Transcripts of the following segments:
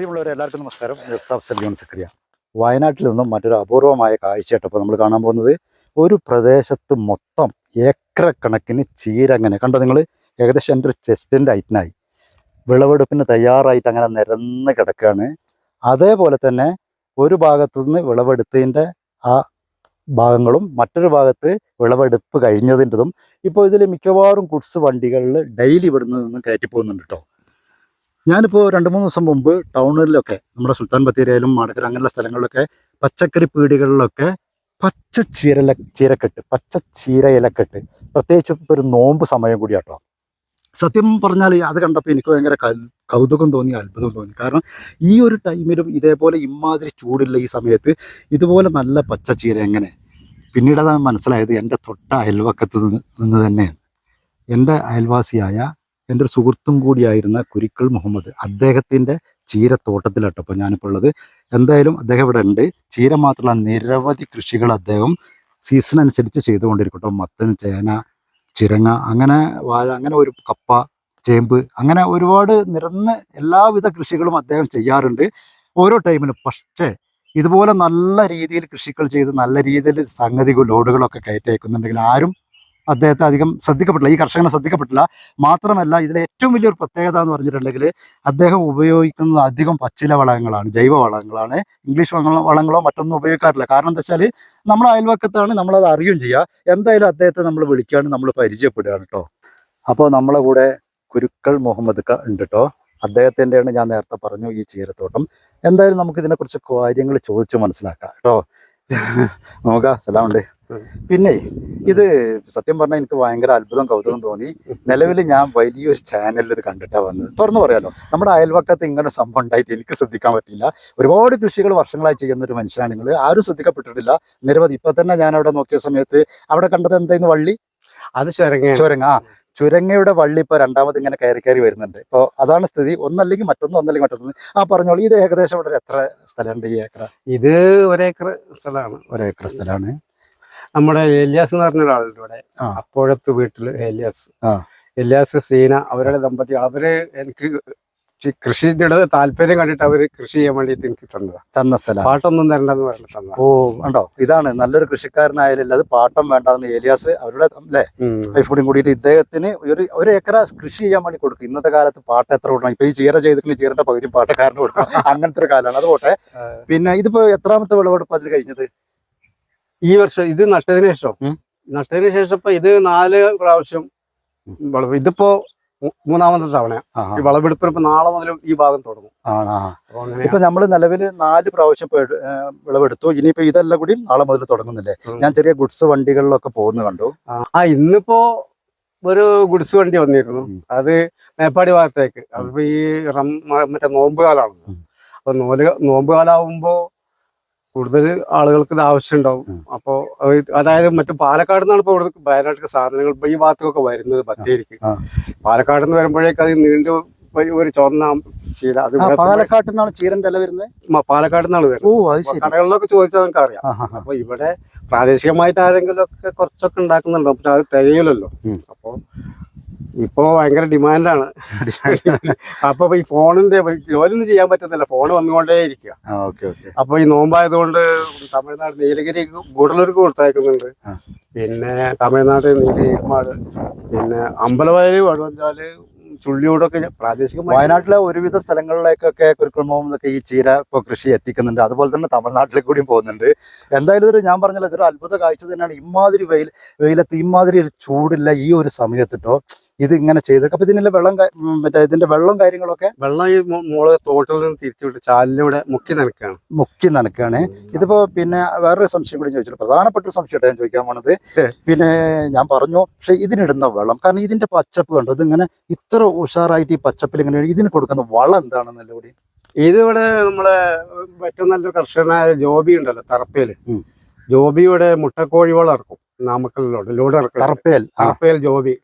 പ്രിയമുള്ളവരെ എല്ലാവർക്കും നമസ്കാരം. മിർസാഫ് സല്യൂൺ സക്രിയ. വയനാട്ടിൽ നിന്നും മറ്റൊരു അപൂർവമായ കാഴ്ചയായിട്ടപ്പോൾ നമ്മൾ കാണാൻ പോകുന്നത് ഒരു പ്രദേശത്ത് മൊത്തം ഏക്കർ കണക്കിന് ചീര. അങ്ങനെ കണ്ടോ നിങ്ങൾ? ഏകദേശം എൻ്റെ ഒരു ചെസ്റ്റിൻ്റെ ഹൈറ്റിനായി വിളവെടുപ്പിന് തയ്യാറായിട്ട് അങ്ങനെ നിരന്ന് കിടക്കുകയാണ്. അതേപോലെ തന്നെ ഒരു ഭാഗത്തു നിന്ന് വിളവെടുത്തതിൻ്റെ ആ ഭാഗങ്ങളും മറ്റൊരു ഭാഗത്ത് വിളവെടുപ്പ് കഴിഞ്ഞതിൻ്റെതും ഇപ്പോൾ ഇതിൽ മിക്കവാറും ഗുഡ്സ് വണ്ടികളിൽ ഡെയിലി ഇവിടുന്ന് നിന്ന് കയറ്റി പോകുന്നുണ്ട് കേട്ടോ. ഞാനിപ്പോൾ 2-3 ദിവസം മുമ്പ് ടൗണിലൊക്കെ നമ്മുടെ സുൽത്താൻ ബത്തേരിയിലും മാടക്കര അങ്ങനെയുള്ള സ്ഥലങ്ങളിലൊക്കെ പച്ചക്കറി പീടികളിലൊക്കെ പച്ച ചീരക്കെട്ട്, പച്ച ചീര ഇലക്കെട്ട്, പ്രത്യേകിച്ച് ഇപ്പോൾ ഒരു നോമ്പ് സമയം കൂടിയാട്ടോ. സത്യം പറഞ്ഞാൽ അത് കണ്ടപ്പോൾ എനിക്ക് ഭയങ്കര കൗതുകം തോന്നി, അത്ഭുതം തോന്നി. കാരണം ഈ ഒരു ടൈമിലും ഇതേപോലെ ഇമാതിരി ചൂടില്ല ഈ സമയത്ത് ഇതുപോലെ നല്ല പച്ച ചീര എങ്ങനെ? പിന്നീട് അതാണ് മനസ്സിലായത് എൻ്റെ തൊട്ട അയൽവക്കത്ത് നിന്ന് തന്നെയാണ്. എൻ്റെ അയൽവാസിയായ എൻ്റെ ഒരു സുഹൃത്തും കൂടിയായിരുന്ന കുരിക്കൾ മുഹമ്മദ്, അദ്ദേഹത്തിൻ്റെ ചീരത്തോട്ടത്തിലാട്ടപ്പോൾ ഞാനിപ്പോൾ ഉള്ളത്. എന്തായാലും അദ്ദേഹം ഇവിടെ ഉണ്ട്. ചീര മാത്രമല്ല, നിരവധി കൃഷികൾ അദ്ദേഹം സീസൺ അനുസരിച്ച് ചെയ്തുകൊണ്ടിരിക്കും കേട്ടോ. മത്തൻ, ചേന, ചിരങ്ങ, അങ്ങനെ വാഴ, അങ്ങനെ ഒരു കപ്പ, ചേമ്പ്, അങ്ങനെ ഒരുപാട് നിരന്ന് എല്ലാവിധ കൃഷികളും അദ്ദേഹം ചെയ്യാറുണ്ട് ഓരോ ടൈമിലും. പക്ഷേ ഇതുപോലെ നല്ല രീതിയിൽ കൃഷികൾ ചെയ്ത് നല്ല രീതിയിൽ ലോഡുകളൊക്കെ കയറ്റി അയക്കുന്നുണ്ടെങ്കിൽ ആരും അദ്ദേഹത്തെ അധികം ശ്രദ്ധിക്കപ്പെട്ടില്ല, ഈ കർഷകനെ ശ്രദ്ധിക്കപ്പെട്ടില്ല. മാത്രമല്ല ഇതിലെ ഏറ്റവും വലിയൊരു പ്രത്യേകത എന്ന് പറഞ്ഞിട്ടുണ്ടെങ്കിൽ അദ്ദേഹം ഉപയോഗിക്കുന്നത് അധികം പച്ചില വളങ്ങളാണ്, ജൈവ വളങ്ങളാണ്. ഇംഗ്ലീഷ് വളങ്ങളോ മറ്റൊന്നും ഉപയോഗിക്കാറില്ല. കാരണം എന്താ വെച്ചാൽ നമ്മൾ അയൽവക്കത്താണ്, നമ്മളത് അറിയുകയും ചെയ്യുക. എന്തായാലും അദ്ദേഹത്തെ നമ്മൾ വിളിക്കുകയാണ്, നമ്മൾ പരിചയപ്പെടുകയാണ് കേട്ടോ. അപ്പോൾ നമ്മളെ കൂടെ കുരുക്കൾ മുഹമ്മദ് ഉണ്ട് കേട്ടോ. അദ്ദേഹത്തിൻ്റെയാണ് ഞാൻ നേരത്തെ പറഞ്ഞു ഈ ചീരത്തോട്ടം. എന്തായാലും നമുക്ക് ഇതിനെക്കുറിച്ച് കാര്യങ്ങൾ ചോദിച്ച് മനസ്സിലാക്കാം കേട്ടോ. നോക്കാം, സലാമുണ്ട്. പിന്നെ ഇത് സത്യം പറഞ്ഞാൽ എനിക്ക് ഭയങ്കര അത്ഭുതം, കൗതുകം തോന്നി. നിലവിൽ ഞാൻ വലിയൊരു ചാനലിൽ ഇത് കണ്ടിട്ടാണ് വന്നത്. തുറന്നു പറയാലോ, നമ്മുടെ അയൽവക്കത്ത് ഇങ്ങനെ സംഭവം ഉണ്ടായിട്ട് എനിക്ക് ശ്രദ്ധിക്കാൻ പറ്റില്ല. ഒരുപാട് കൃഷികൾ വർഷങ്ങളായി ചെയ്യുന്ന ഒരു മനുഷ്യനാണ് നിങ്ങൾ. ആരും ശ്രദ്ധിക്കപ്പെട്ടിട്ടില്ല, നിരവധി. ഇപ്പൊ തന്നെ ഞാൻ അവിടെ നോക്കിയ സമയത്ത് അവിടെ കണ്ടത് എന്തായിരുന്നു? വള്ളി, അത് ചുരങ്ങ. ചുരങ്ങയുടെ വള്ളി ഇപ്പോൾ രണ്ടാമത് ഇങ്ങനെ കയറി വരുന്നുണ്ട്. ഇപ്പോൾ അതാണ് സ്ഥിതി. ഒന്നല്ലെങ്കിൽ മറ്റൊന്ന്. പറഞ്ഞോളൂ, ഇത് ഏകദേശം ഇവിടെ എത്ര സ്ഥലമുണ്ട്? ഈ ഏക്കർ? ഇത് ഒരേക്കർ സ്ഥലമാണ്. ഒരേക്കർ സ്ഥലമാണ്. നമ്മുടെ ഏലിയാസ് എന്ന് പറഞ്ഞ ഒരാളുണ്ട് ഇവിടെ, അപ്പോഴത്തെ വീട്ടില് ഏലിയാസ് സീന, അവരുടെ ദമ്പതി. അവര് എനിക്ക് കൃഷിയുടെ താല്പര്യം കണ്ടിട്ട് അവര് കൃഷി ചെയ്യാൻ വേണ്ടിട്ട് എനിക്ക് തന്ന സ്ഥലം. പാട്ടൊന്നും തരണ്ടെന്ന് പറഞ്ഞു തന്ന. ഓ, ഉണ്ടോ? ഇതാണ് നല്ലൊരു കൃഷിക്കാരനായാലും അത് പാട്ടം വേണ്ടെന്ന് ഏലിയാസ് അവരുടെ അല്ലേ വൈഫോടും കൂടിയിട്ട് ഇദ്ദേഹത്തിന് ഒരു ഏക്കർ കൃഷി ചെയ്യാൻ വേണ്ടി കൊടുക്കും. ഇന്നത്തെ കാലത്ത് പാട്ടം എത്ര കൊടുക്കണം? ഇപ്പൊ ഈ ചീര ചെയ്തിട്ട് ചീരന്റെ പകുതി പാട്ടക്കാരന് കൊടുക്കണം, അങ്ങനത്തെ ഒരു കാലമാണ്. അത് പോട്ടെ. പിന്നെ ഇതിപ്പോ എത്രാമത്തെ വിളവെടുപ്പ് അതിൽ കഴിഞ്ഞത്? ഈ വർഷം ഇത് നട്ടതിന് ശേഷം ഇപ്പൊ ഇത് 4 പ്രാവശ്യം വിളവ്. ഇതിപ്പോ 3ാമത്തെ തവണ വിളവെടുപ്പ്. ഇപ്പൊ നാളെ മുതൽ ഈ ഭാഗം തുടങ്ങും. ഇപ്പൊ നമ്മള് നിലവിൽ 4 പ്രാവശ്യം വിളവെടുത്തു. ഇനിയിപ്പോ ഇതെല്ലാം കൂടി നാളെ മുതൽ തുടങ്ങുന്നില്ലേ? ഞാൻ ചെറിയ ഗുഡ്സ് വണ്ടികളിലൊക്കെ പോകുന്ന കണ്ടു. ഇന്നിപ്പോ ഒരു ഗുഡ്സ് വണ്ടി വന്നിരുന്നു, അത് മേപ്പാടി ഭാഗത്തേക്ക്. അതിപ്പോ ഈ മറ്റേ നോമ്പ് കാലമാണ്. അപ്പൊ നോമ്പ് കാലാവുമ്പോ കൂടുതൽ ആളുകൾക്ക് ഇത് ആവശ്യം ഉണ്ടാവും. അപ്പോ അതായത് മറ്റു പാലക്കാട് നിന്നാണ് ഇപ്പൊ ഇവിടെ വയനാട്ടിലേക്ക് സാധനങ്ങൾ ഈ ഭാഗത്തേക്കൊക്കെ വരുന്നത്. ബത്തേരിക്ക് പാലക്കാട് നിന്ന് വരുമ്പോഴേക്ക് അത് നീണ്ടു ഒരു ചുവന്ന ചീര. അത് പാലക്കാട് നിന്നാണ് ചീരന്റെ ഇല വരുന്നത്. പാലക്കാട് നിന്നാണ് വരുന്നത്. കടകളിലൊക്കെ ചോദിച്ചാൽ നമുക്ക് അറിയാം. അപ്പൊ ഇവിടെ പ്രാദേശികമായിട്ട് ആരെങ്കിലും ഒക്കെ കുറച്ചൊക്കെ ഉണ്ടാക്കുന്നുണ്ടോ? പക്ഷെ അത് തികയില്ലല്ലോ. അപ്പൊ ഇപ്പൊ ഭയങ്കര ഡിമാൻഡാണ്. അപ്പൊ ഈ ഫോണിന്റെ ജോലിയൊന്നും ചെയ്യാൻ പറ്റുന്നില്ല, ഫോണ് വന്നുകൊണ്ടേ ഇരിക്കുക. അപ്പൊ ഈ നോമ്പായതുകൊണ്ട് തമിഴ്നാട് നീലഗിരി ഗൂഡല്ലൂർക്ക് കൊടുത്തയക്കുന്നുണ്ട്. പിന്നെ തമിഴ്നാട് നീലഗിരിമാട്, പിന്നെ അമ്പലവയല്, വടുവഞ്ചാല്, ചുള്ളിയോടൊക്കെ പ്രാദേശിക വയനാട്ടിലെ ഒരുവിധ സ്ഥലങ്ങളിലേക്കൊക്കെ കുരുക്കുളമൊക്കെ ഈ ചീര ഇപ്പോൾ കൃഷി എത്തിക്കുന്നുണ്ട്. അതുപോലെ തന്നെ തമിഴ്നാട്ടിലേക്ക് കൂടിയും പോകുന്നുണ്ട്. എന്തായാലും ഞാൻ പറഞ്ഞല്ലോ, ഇതൊരു അത്ഭുത കാഴ്ച തന്നെയാണ്. ഇമാതിരി വെയിലത്ത് ഇമാതിരി ഒരു ചൂടില്ല ഈ ഒരു സമയത്തിട്ടോ ഇത് ഇങ്ങനെ ചെയ്തേക്കും. അപ്പൊ ഇതിനുള്ള ഇതിന്റെ വെള്ളം കാര്യങ്ങളൊക്കെ ഈ മോള് തോട്ടിൽ നിന്ന് തിരിച്ചുവിട്ട് ചാലിലൂടെ മുക്കി നനക്കാണ്. ഇതിപ്പോ പിന്നെ വേറൊരു സംശയം കൂടി ചോദിച്ചു, പ്രധാനപ്പെട്ട ഒരു സംശയമായിട്ട് ഞാൻ ചോദിക്കാൻ പോണത്. പിന്നെ ഞാൻ പറഞ്ഞു, പക്ഷെ ഇതിനിടുന്ന വെള്ളം, കാരണം ഇതിന്റെ പച്ചപ്പ് കണ്ടോ, ഇതിങ്ങനെ ഇത്ര ഉഷാറായിട്ട് ഈ പച്ചപ്പിൽ ഇങ്ങനെ ഇതിന് കൊടുക്കുന്ന വളം എന്താണെന്നല്ല കൂടി. ഇതിവിടെ നമ്മളെ ഏറ്റവും നല്ലൊരു കർഷകനായ ജോബി ഉണ്ടല്ലോ, തറപ്പേല്. ജോബിയുടെ മുട്ടക്കോഴി വളം ഇറക്കും നാമക്കലിലോട് ലോഡ് ഇറക്കും. തറപ്പേൽ ജോബി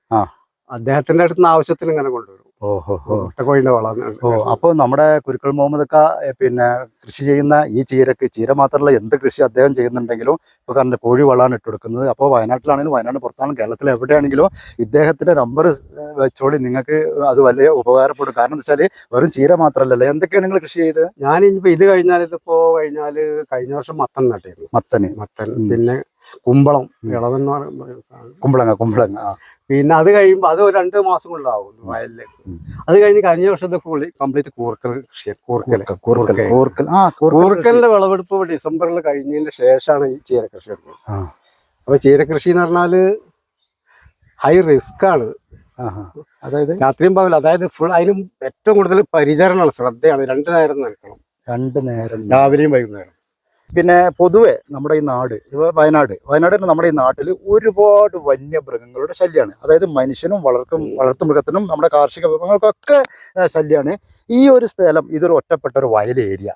അദ്ദേഹത്തിന്റെ അടുത്ത് ആവശ്യത്തിന് ഇങ്ങനെ കൊണ്ടുവരും. മുട്ടക്കോഴിന്റെ വളം. അപ്പോൾ നമ്മുടെ കുരുക്കൾ മുഹമ്മദ് പിന്നെ കൃഷി ചെയ്യുന്ന ഈ ചീര മാത്രമല്ല എന്ത് കൃഷി അദ്ദേഹം ചെയ്യുന്നുണ്ടെങ്കിലും ഇപ്പോൾ കാരണം കോഴി വളമാണ് ഇട്ട് കൊടുക്കുന്നത്. അപ്പോൾ വയനാട്ടിലാണെങ്കിലും വയനാട് പുറത്താണെങ്കിലും കേരളത്തിൽ എവിടെയാണെങ്കിലും ഇദ്ദേഹത്തിന്റെ നമ്പർ വെച്ചോളി, നിങ്ങൾക്ക് അത് വലിയ ഉപകാരപ്പെടും. കാരണം എന്താ വെച്ചാൽ വെറും ചീര മാത്രമല്ലല്ലോ, എന്തൊക്കെയാണ് നിങ്ങൾ കൃഷി ചെയ്തത്? ഞാനിപ്പോ ഇത് കഴിഞ്ഞാൽ കഴിഞ്ഞ വർഷം മത്തൻ നട്ടിരുന്നു. മത്തൻ പിന്നെ കുമ്പളം, ഇളവെന്ന് പറയുമ്പോൾ കുമ്പളങ്ങ. പിന്നെ അത് കഴിയുമ്പോൾ അത് 2 മാസം കൊണ്ടാവും വയലിലേക്ക്. അത് കഴിഞ്ഞ് കഴിഞ്ഞ വർഷത്തെ കംപ്ലീറ്റ് കൂർക്കലിന്റെ വിളവെടുപ്പ് ഡിസംബറിൽ കഴിഞ്ഞതിന് ശേഷമാണ് ഈ ചീരകൃഷി എടുക്കുന്നത്. അപ്പൊ ചീരകൃഷി എന്ന് പറഞ്ഞാല് ഹൈ റിസ്ക് ആണ്. അതായത് രാത്രിയും പകലും, അതായത് ഫുൾ അതിനും ഏറ്റവും കൂടുതൽ പരിചരണമാണ്, ശ്രദ്ധയാണ്. 2 നേരം നനക്കണം, 2 നേരം, രാവിലെയും വൈകുന്നേരം. പിന്നെ പൊതുവെ നമ്മുടെ ഈ നാട് വയനാട് നമ്മുടെ ഈ നാട്ടിൽ ഒരുപാട് വന്യമൃഗങ്ങളുടെ ശല്യമാണ്. അതായത് മനുഷ്യനും വളർത്തുമൃഗത്തിനും നമ്മുടെ കാർഷിക വിഭവങ്ങൾക്കൊക്കെ ശല്യമാണ്. ഈ ഒരു സ്ഥലം ഇതൊരു ഒറ്റപ്പെട്ട ഒരു വയൽ ഏരിയ,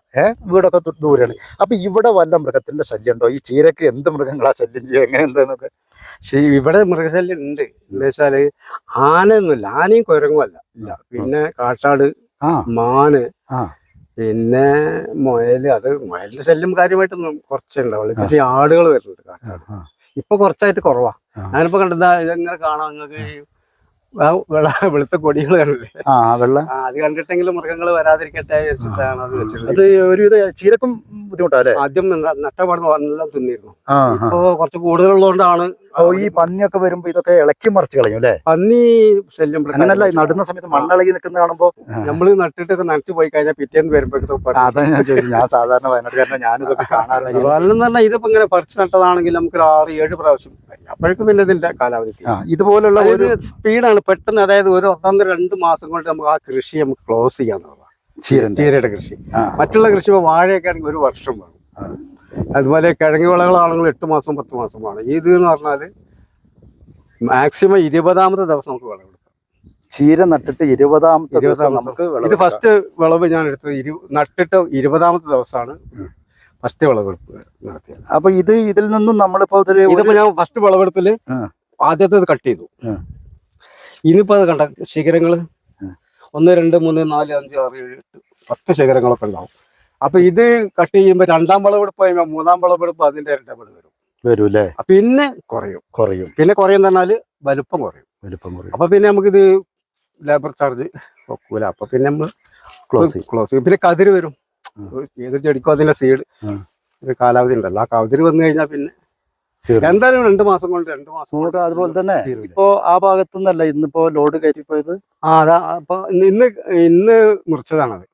വീടൊക്കെ ദൂരെയാണ്. അപ്പൊ ഇവിടെ വല്ല മൃഗത്തിന്റെ ശല്യം ഉണ്ടോ? ഈ ചീരക്ക് എന്ത് മൃഗങ്ങളാ ശല്യം ചെയ്യുക, എങ്ങനെ എന്താന്നൊക്കെ? ഇവിടെ മൃഗശല്യം ഉണ്ട്. എന്താ വെച്ചാല് ആനയൊന്നുമില്ല, ആനയും കുരങ്ങും ഇല്ല. പിന്നെ കാട്ടാട്, മാന്, പിന്നെ മുയല്. മുയലിന്റെ ശല്യം കാര്യമായിട്ടൊന്നും കുറച്ചുണ്ടാവുള്ളൂ. പക്ഷെ ആടുകൾ വരുന്നുണ്ട് കാട്ടാട്. ഇപ്പൊ കുറച്ചായിട്ട് കുറവാ. ഞാനിപ്പോ കണ്ടത് ഇതെങ്ങനെ കാണാം, നിങ്ങൾക്ക് വെളുത്ത കൊടികൾ കണ്ടില്ലേ? അത് കണ്ടിട്ടെങ്കിലും മൃഗങ്ങൾ വരാതിരിക്കട്ടെ വെച്ചിട്ടാണ് അത് വെച്ചത്. ചീരക്കും ബുദ്ധിമുട്ടല്ലേ? ആദ്യം നട്ടപാട് എല്ലാം തിന്നിരുന്നു. ഇപ്പൊ കുറച്ച് കൂടുതലുള്ളതുകൊണ്ടാണ്. ഈ പന്നിയൊക്കെ വരുമ്പോ ഇതൊക്കെ ഇളക്കി മറിച്ച് കളയും അല്ലേ? പന്നി ശല്യം അങ്ങനല്ല, നടുന്ന സമയത്ത് മണ്ണിളകി നിൽക്കുന്ന കാണുമ്പോ നമ്മള് നട്ടിട്ടൊക്കെ നനച്ചു പോയി കഴിഞ്ഞാൽ പിറ്റേന്ന് വരുമ്പോഴേക്കും അതാ ഞാൻ ചോദിച്ചു. ഞാൻ സാധാരണ വയനാട്ടുകാരനെ ഞാനിതൊക്കെ കാണാറുണ്ട്. പരിപാലനം പറഞ്ഞാൽ ഇതിപ്പോ ഇങ്ങനെ പറിച്ചു നട്ടതാണെങ്കിൽ നമുക്ക് 6-7 പ്രാവശ്യം അപ്പോഴേക്കും പിന്നെ ഇതിന്റെ കാലാവധി ഇതുപോലുള്ള ഒരു സ്പീഡാണ്. പെട്ടെന്ന്, അതായത് ഒരു 1-2 മാസം കൊണ്ട് നമുക്ക് ആ കൃഷി നമുക്ക് ക്ലോസ് ചെയ്യാന്നുള്ളതാണ് ചീരയുടെ കൃഷി. മറ്റുള്ള കൃഷി ഇപ്പൊ വാഴയൊക്കെ ആണെങ്കിൽ 1 വർഷം വേണം. അതുപോലെ കിഴങ്ങ് വിളകളാണെങ്കിൽ 8 മാസം 10 മാസമാണ്. ഇത് എന്ന് പറഞ്ഞാല് മാക്സിമം 20ാമത്തെ ദിവസം നമുക്ക് വിളവെടുക്കാം. ചീര നട്ടിട്ട് 20ാമത്തെ ദിവസം നമുക്ക് ഇത് ഫസ്റ്റ് വിളവ് ഞാൻ എടുത്തത് നട്ടിട്ട് 20ാമത്തെ ദിവസമാണ് ഫസ്റ്റ് വിളവെടുപ്പ് നടത്തിയത്. അപ്പൊ ഇതിൽ നിന്നും നമ്മളിപ്പോ ഇതിപ്പോ ഞാൻ ഫസ്റ്റ് വിളവെടുപ്പില് ആദ്യത്തെ കട്ട് ചെയ്തു. ഇനിയിപ്പോ അത് കണ്ട ശിഖരങ്ങള് 1, 2, 3, 4, 5, 6, 7, 8, 10 ശിഖരങ്ങളൊക്കെ ഉണ്ടാവും. അപ്പൊ ഇത് കട്ട് ചെയ്യുമ്പോ 2ാം വിളവെടുപ്പ് കഴിയുമ്പോ 3ാം വിളവെടുപ്പ് അതിന്റെ ഇരട്ട വരും. പിന്നെ കുറയും. പിന്നെ കുറയും പറഞ്ഞാല് വലുപ്പം കുറയും. അപ്പൊ പിന്നെ നമുക്കിത് ലേബർ ചാർജ് വെക്കൂല. അപ്പൊ പിന്നെ നമ്മള് ക്ലോസ് ചെയ്യും. പിന്നെ കതിര് വരും. ഏതൊരു ചെടിക്കോ അതിന്റെ സീഡ് ഒരു കാലാവധി ഉണ്ടല്ലോ. ആ കതിര് വന്നു കഴിഞ്ഞാൽ പിന്നെ എന്തായാലും 2 മാസം കൊണ്ട് 2 മാസം. അതുപോലെ തന്നെ ഇപ്പോ ആ ഭാഗത്തുനിന്നല്ല ഇന്നിപ്പോ ലോഡ് കയറ്റിപ്പോയത്. അതാ അപ്പൊ ഇന്ന് മുറിച്ചതാണത്.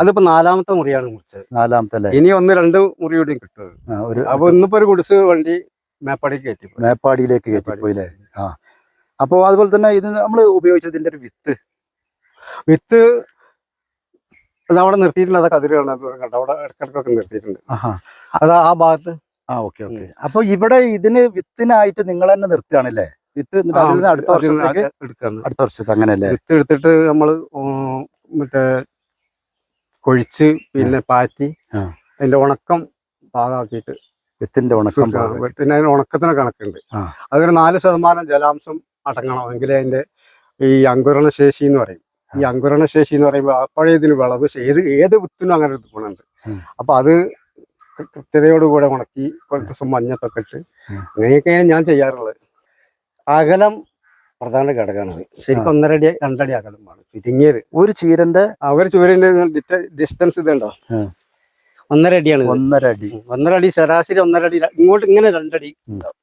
അതിപ്പോ 4ാമത്തെ മുറിയാണ് മുറിച്ചത്. 4ാമത്തെ ഇനി 1-2 മുറി കൂടിയും കിട്ടുന്നത്. അപ്പൊ ഇന്നിപ്പോ ഒരു ഗുഡ്സ് വണ്ടി മേപ്പാടിയിലേക്ക് കയറ്റിപ്പോയില്ലേ? അപ്പൊ അതുപോലെ തന്നെ ഇത് നമ്മൾ ഉപയോഗിച്ചതിന്റെ ഒരു വിത്ത് അവിടെ നിർത്തിയിട്ടുണ്ട്. അതൊക്കെ കതിര് കണ്ട അവിടെ ഇടക്കിടക്കൊക്കെ നിർത്തിയിട്ടുണ്ട്. അത് ആ ഭാഗത്ത്. ഓക്കെ. അപ്പൊ ഇവിടെ ഇതിന് വിത്തിനായിട്ട് നിങ്ങൾ തന്നെ നിർത്തുകയാണല്ലേ? വിത്ത് അടുത്ത വർഷത്തേക്ക് അങ്ങനെയല്ലേ? വിത്ത് എടുത്തിട്ട് നമ്മള് മറ്റേ കൊഴിച്ച് പിന്നെ പാറ്റി അതിന്റെ ഉണക്കം പാകാക്കിയിട്ട് വിത്തിന്റെ ഉണക്കം പിന്നെ അതിന് ഉണക്കത്തിന് കണക്കുണ്ട്. അതൊരു 4% ജലാംശം അടങ്ങണം. എങ്കിലേ അതിന്റെ ഈ അങ്കുരണ ശേഷി എന്ന് പറയും. ഈ അങ്കുരണ ശേഷി എന്ന് പറയുമ്പോൾ അപ്പോഴേ ഇതിന് വിളവ് ഏത് വിത്തിനും അങ്ങനെ ഒരു ഗുണമുണ്ട്. അപ്പൊ അത് കൃത്യതയോടുകൂടെ ഉണക്കി കുറച്ച് ദിവസം മഞ്ഞത്തൊക്കെ ഇട്ട് അങ്ങനെയൊക്കെയാണ് ഞാൻ ചെയ്യാറുള്ളത്. അകലം പ്രധാന ഘടകമാണ്. ശരിക്കും 1.5 അടി 2 അടി അകലം വേണം ചുരുങ്ങിയത്. ഒരു ചീരന്റെ ഡിസ്റ്റൻസ് ഇതുണ്ടോ? 1.5 അടിയാണ്. 1.5 അടി ശരാശരി 1.5 അടി. ഇങ്ങോട്ട് ഇങ്ങനെ 2 അടി ഉണ്ടാവും.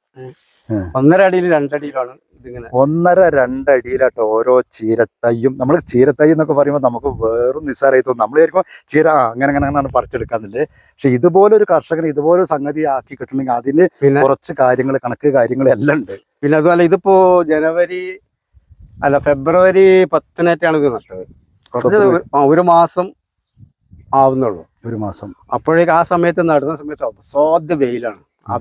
1.5 അടിയിൽ 2 അടിയിലാണ് ഇതിങ്ങനെ. 1.5-2 അടിയിലാട്ടോ ഓരോ ചീരത്തയ്യും. നമ്മൾ ചീരത്തൈ എന്നൊക്കെ പറയുമ്പോൾ നമുക്ക് വേറും നിസ്സാരമായി തോന്നും. നമ്മൾ വിചാരിക്കും ചീര അങ്ങനെ പറിച്ചെടുക്കാന്നില്ലേ. പക്ഷെ ഇതുപോലെ ഒരു കർഷകന് ഇതുപോലെ സംഗതി ആക്കി കിട്ടണമെങ്കിൽ അതിന് കുറച്ച് കാര്യങ്ങൾ കണക്ക് കാര്യങ്ങൾ എല്ലാം ഉണ്ട്. പിന്നെ അതുപോലെ ഇതിപ്പോ ഫെബ്രുവരി 10-നായിട്ടാണ് ഇത് നട്ടത്. ഒരു മാസം ആവുന്നുള്ളൂ. ഒരു മാസം. അപ്പോഴേക്ക് ആ സമയത്ത് നടുന്ന സമയത്ത് അസാധ്യ വെയിലാണ്. ആ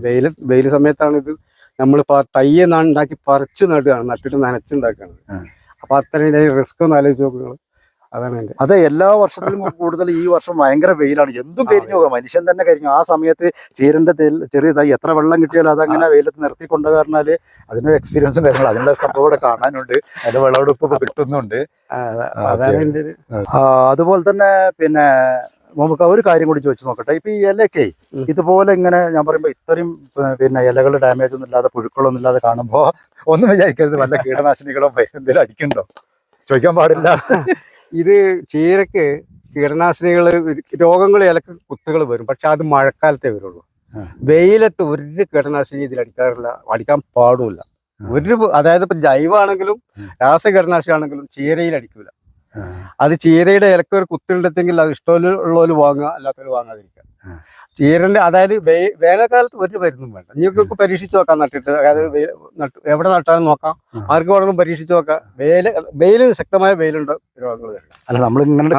വെയിൽ സമയത്താണ് ഇത് നമ്മൾ തയ്യെ ഉണ്ടാക്കി പറിച്ച് നടുകയാണ്. നട്ടിട്ട് നനച്ചുണ്ടാക്കുകയാണ്. അപ്പൊ അത്രയും റിസ്ക് ഒന്ന് ആലോചിച്ച് നോക്കുക. അതാണ് എന്റെ. അതെ, എല്ലാ വർഷത്തിലും കൂടുതൽ ഈ വർഷം ഭയങ്കര വെയിലാണ്. എന്തും കരിഞ്ഞു പോകാം, മനുഷ്യൻ തന്നെ കരിഞ്ഞു. ആ സമയത്ത് ചീരന്റെ ചെറിയതായി എത്ര വെള്ളം കിട്ടിയാലും അതങ്ങനെ വെയിലത്ത് നിർത്തി കൊണ്ടുവരാല് അതിനൊരു എക്സ്പീരിയൻസും കാര്യങ്ങളും അതിനുള്ള സംഭവം ഇവിടെ കാണാനുണ്ട്. അതിന്റെ വിളവെടുപ്പ് ഇപ്പൊ കിട്ടുന്നുണ്ട്. അതാണ് എന്റെ ഒരു. അതുപോലെ തന്നെ പിന്നെ നമുക്ക് ഒരു കാര്യം കൂടി ചോദിച്ചു നോക്കട്ടെ. ഇപ്പൊ ഈ ഇലയൊക്കെ ഇതുപോലെ ഇങ്ങനെ ഞാൻ പറയുമ്പോ ഇത്രയും പിന്നെ ഇലകളുടെ ഡാമേജ് ഒന്നും ഇല്ലാതെ പുഴുക്കളൊന്നും ഇല്ലാതെ കാണുമ്പോ ഒന്നും വിചാരിക്കരുത് വല്ല കീടനാശിനികളോ എന്തെങ്കിലും അടിക്കണ്ടോ, ചോദിക്കാൻ പാടില്ല. ഇത് ചീരക്ക് കീടനാശിനികൾ രോഗങ്ങൾ ഇലക്ക് കുത്തുകൾ വരും, പക്ഷെ അത് മഴക്കാലത്തേ വരുള്ളൂ. വെയിലത്ത് ഒരു കീടനാശിനി ഇതിൽ അടിക്കാറില്ല, അടിക്കാൻ പാടില്ല. അതായത് ഇപ്പൊ ജൈവമാണെങ്കിലും രാസ കീടനാശിനി ആണെങ്കിലും ചീരയിൽ അടിക്കൂല. അത് ചീരയുടെ ഇലക്ക് ഒരു കുത്തുണ്ടെങ്കിൽ അത് ഇഷ്ടമുള്ളവർ വാങ്ങുക, അല്ലാത്തവർ വാങ്ങാതിരിക്കുക. ചീരന്റെ അതായത് വേനൽക്കാലത്ത് ഒരു മരുന്നും വേണ്ട. നിങ്ങൾക്ക് പരീക്ഷിച്ച് നോക്കാം, നട്ടിട്ട്. അതായത് എവിടെ നട്ടാലും നോക്കാം, ആർക്ക് വേണമെങ്കിലും പരീക്ഷിച്ച് നോക്കാം. വെയില് ശക്തമായ വെയിലുണ്ട്, രോഗങ്ങൾ വരില്ല. അല്ല, നമ്മൾ ഇങ്ങനെ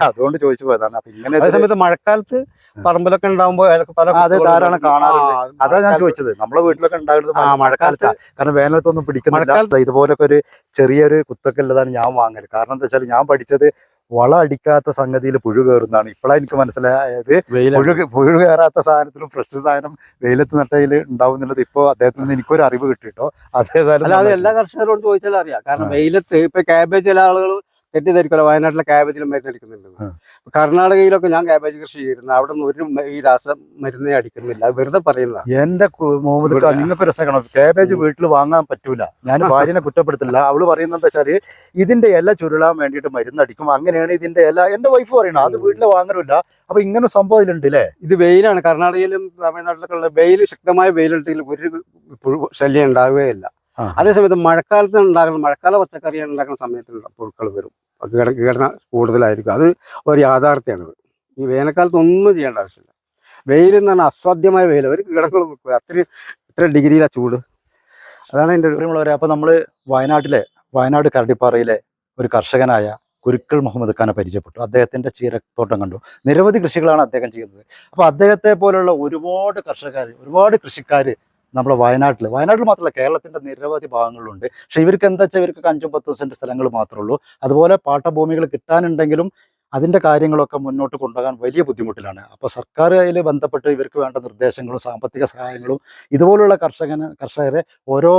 അതുകൊണ്ട് ചോദിച്ചു പോയതാണ്. അതേ സമയത്ത് മഴക്കാലത്ത് പറമ്പിലൊക്കെ ഉണ്ടാകുമ്പോൾ പല ധാരാളം കാണാറുണ്ട്. അതാ ഞാൻ ചോദിച്ചത്. നമ്മളെ വീട്ടിലൊക്കെ ഉണ്ടാകുന്നത് മഴക്കാലത്ത്, കാരണം വേനലത്തൊന്നും പിടിക്കുന്നില്ല. ഇതുപോലൊക്കെ ഒരു ചെറിയൊരു കുത്തൊക്കെ ഉള്ളതാണ് ഞാൻ വാങ്ങല്. കാരണം എന്താ വെച്ചാൽ ഞാൻ പഠിച്ചത് വളം അടിക്കാത്ത സംഗതിയിൽ പുഴു കയറുന്നതാണ്. ഇപ്പോഴാണ് എനിക്ക് മനസ്സിലായത് പുഴു കയറാത്ത സാധനത്തിലും ഫ്രഷ് സാധനം വെയിലത്ത് നട്ടയിൽ ഉണ്ടാവും എന്നുള്ളത്. ഇപ്പൊ അദ്ദേഹത്തിൽ നിന്ന് എനിക്കൊരു അറിവ് കിട്ടിട്ടോ. അതേതായാലും അത് എല്ലാ കർഷകരോടും ചോദിച്ചാൽ അറിയാം. കാരണം വെയിലത്ത് ഇപ്പൊ ക്യാബേജ് ചില ആളുകൾ തെറ്റിദ്ധരിക്കുമല്ലോ, വയനാട്ടിലെ ക്യാബേജിലും മരുന്നടിക്കുന്നുണ്ട്. കർണാടകയിലൊക്കെ ഞാൻ ക്യാബേജ് കൃഷി ചെയ്തിരുന്നു, അവിടെ നിന്ന് ഒരു ഈ രാസ മരുന്നേ അടിക്കുന്നില്ല, വെറുതെ പറയുന്നതാണ്. എന്റെ മുഹമ്മദ് നിങ്ങൾക്ക് രസക്കണം, ക്യാബേജ് വീട്ടിൽ വാങ്ങാൻ പറ്റൂല. ഞാൻ ഭാര്യനെ കുറ്റപ്പെടുത്തില്ല. അവള് പറയുന്നത് എന്താ വെച്ചാല് ഇതിന്റെ ഇല ചുരുളാൻ വേണ്ടിയിട്ട് മരുന്നടിക്കും, അങ്ങനെയാണ് ഇതിന്റെ ഇല. എന്റെ വൈഫ് പറയണം അത് വീട്ടിൽ വാങ്ങലില്ല. അപ്പൊ ഇങ്ങനെ സംഭവം ഇതിലുണ്ട് അല്ലേ? ഇത് വെയിലാണ്. കർണാടകയിലും തമിഴ്നാട്ടിലൊക്കെ ഉള്ള വെയിൽ, ശക്തമായ വെയിലുണ്ടെങ്കിൽ ഒരു ശല്യം ഉണ്ടാവുകയില്ല. അതേസമയത്ത് മഴക്കാലത്ത് ഉണ്ടാകുന്ന മഴക്കാല പച്ചക്കറി ഉണ്ടാക്കുന്ന സമയത്ത് പുഴുക്കൾ വരും, കീടന കൂടുതലായിരിക്കും. അത് ഒരു യാഥാർത്ഥ്യമാണത്. ഈ വേനൽക്കാലത്ത് ഒന്നും ചെയ്യേണ്ട ആവശ്യമില്ല. വെയിൽ എന്ന് പറഞ്ഞാൽ അസാധ്യമായ വെയിൽ, ഒരു കീടങ്ങൾ ഇത്ര ഡിഗ്രിയിലാണ് ചൂട്. അതാണ് എൻ്റെ ഒരു. അപ്പൊ നമ്മള് വയനാട് കരടിപ്പാറയിലെ ഒരു കർഷകനായ കുരുക്കൾ മുഹമ്മദ് ഖാനെ പരിചയപ്പെട്ടു. അദ്ദേഹത്തിന്റെ ചീരത്തോട്ടം കണ്ടു. നിരവധി കൃഷികളാണ് അദ്ദേഹം ചെയ്യുന്നത്. അപ്പൊ അദ്ദേഹത്തെ പോലുള്ള ഒരുപാട് കൃഷിക്കാർ നമ്മുടെ വയനാട്ടിൽ മാത്രമല്ല കേരളത്തിന്റെ നിരവധി ഭാഗങ്ങളിലുണ്ട്. പക്ഷെ ഇവർക്ക് എന്താ വെച്ചാൽ ഇവർക്ക് 5-10 സെന്റ് സ്ഥലങ്ങൾ മാത്രമേ ഉള്ളൂ. അതുപോലെ പാട്ടഭൂമികൾ കിട്ടാനുണ്ടെങ്കിലും അതിൻ്റെ കാര്യങ്ങളൊക്കെ മുന്നോട്ട് കൊണ്ടുപോകാൻ വലിയ ബുദ്ധിമുട്ടിലാണ്. അപ്പോൾ സർക്കാർ അതിൽ ബന്ധപ്പെട്ട് ഇവർക്ക് വേണ്ട നിർദ്ദേശങ്ങളും സാമ്പത്തിക സഹായങ്ങളും ഇതുപോലുള്ള കർഷകരെ ഓരോ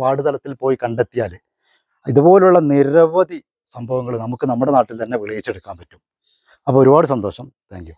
വാർഡ് തലത്തിൽ പോയി കണ്ടെത്തിയാൽ ഇതുപോലുള്ള നിരവധി സംഭവങ്ങൾ നമുക്ക് നമ്മുടെ നാട്ടിൽ തന്നെ വിളയിച്ചെടുക്കാൻ പറ്റും. അപ്പോൾ ഒരുപാട് സന്തോഷം. Thank you.